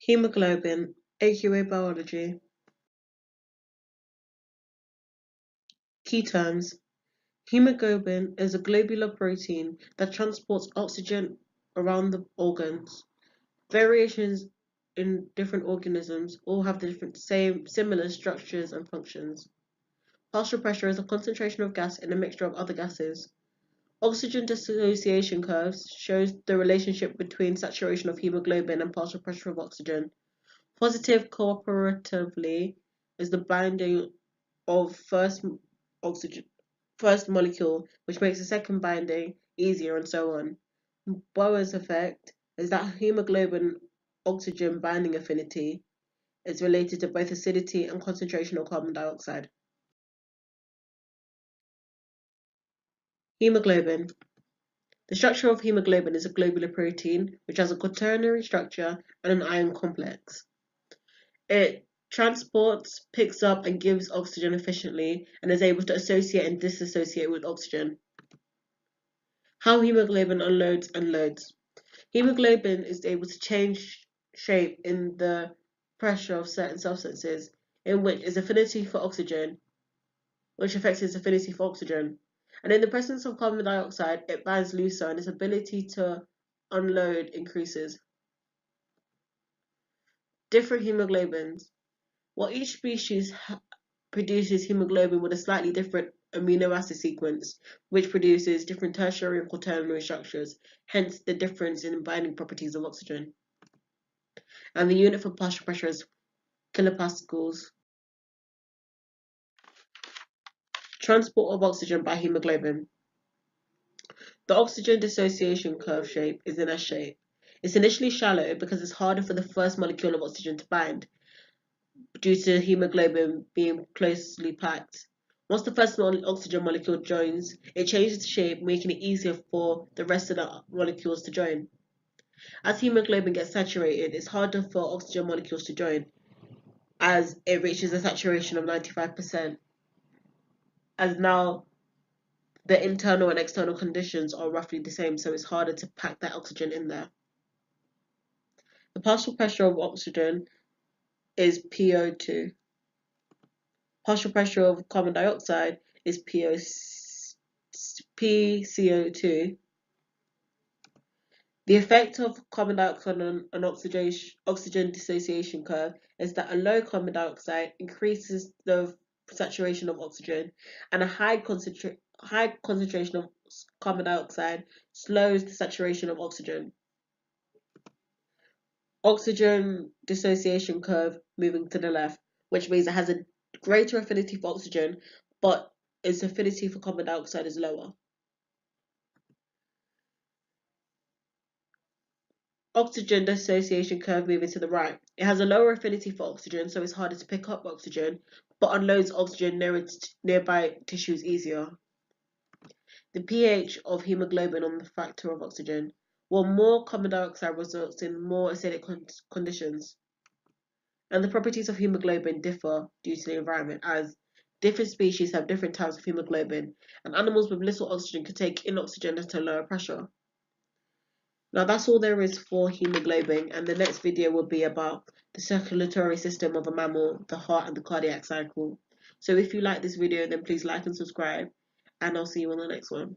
Haemoglobin AQA Biology. Key terms. Hemoglobin is a globular protein that transports oxygen around the organs. Variations in different organisms all have similar structures and functions. Partial pressure is a concentration of gas in a mixture of other gases. Oxygen dissociation curves shows the relationship between saturation of hemoglobin and partial pressure of oxygen. Positive cooperatively is the binding of oxygen first molecule, which makes the second binding easier, and so on. Bower's effect is that hemoglobin oxygen binding affinity is related to both acidity and concentration of carbon dioxide. Hemoglobin. The structure of hemoglobin is a globular protein which has a quaternary structure and an ion complex. It transports, picks up, and gives oxygen efficiently and is able to associate and dissociate with oxygen. How hemoglobin unloads and loads. Hemoglobin is able to change shape in the pressure of certain substances, in which its affinity for oxygen, which affects its affinity for oxygen. And in the presence of carbon dioxide, it binds looser and its ability to unload increases. Different hemoglobins. While each species produces hemoglobin with a slightly different amino acid sequence, which produces different tertiary and quaternary structures, hence the difference in binding properties of oxygen. And the unit for partial pressure is kilopascals. Transport of oxygen by hemoglobin. The oxygen dissociation curve shape is an S shape. It's initially shallow because it's harder for the first molecule of oxygen to bind due to hemoglobin being closely packed. Once the first oxygen molecule joins, it changes shape, making it easier for the rest of the molecules to join. As hemoglobin gets saturated, it's harder for oxygen molecules to join as it reaches a saturation of 95%. As now the internal and external conditions are roughly the same, so it's harder to pack that oxygen in there. The partial pressure of oxygen is PO2. Partial pressure of carbon dioxide is PCO2. The effect of carbon dioxide on an oxygen dissociation curve is that a low carbon dioxide increases the saturation of oxygen, and a high concentration of carbon dioxide slows the saturation of oxygen. Oxygen dissociation curve moving to the left, which means it has a greater affinity for oxygen, but its affinity for carbon dioxide is lower. Oxygen dissociation curve moving to the right. It has a lower affinity for oxygen, so it's harder to pick up oxygen, but unloads oxygen nearby tissues easier. The pH of hemoglobin on the factor of oxygen. While more carbon dioxide results in more acidic conditions. And the properties of hemoglobin differ due to the environment, as different species have different types of hemoglobin, and animals with little oxygen can take in oxygen at a lower pressure. Now that's all there is for hemoglobin, and the next video will be about the circulatory system of a mammal, the heart and the cardiac cycle. So if you like this video, then please like and subscribe, and I'll see you on the next one.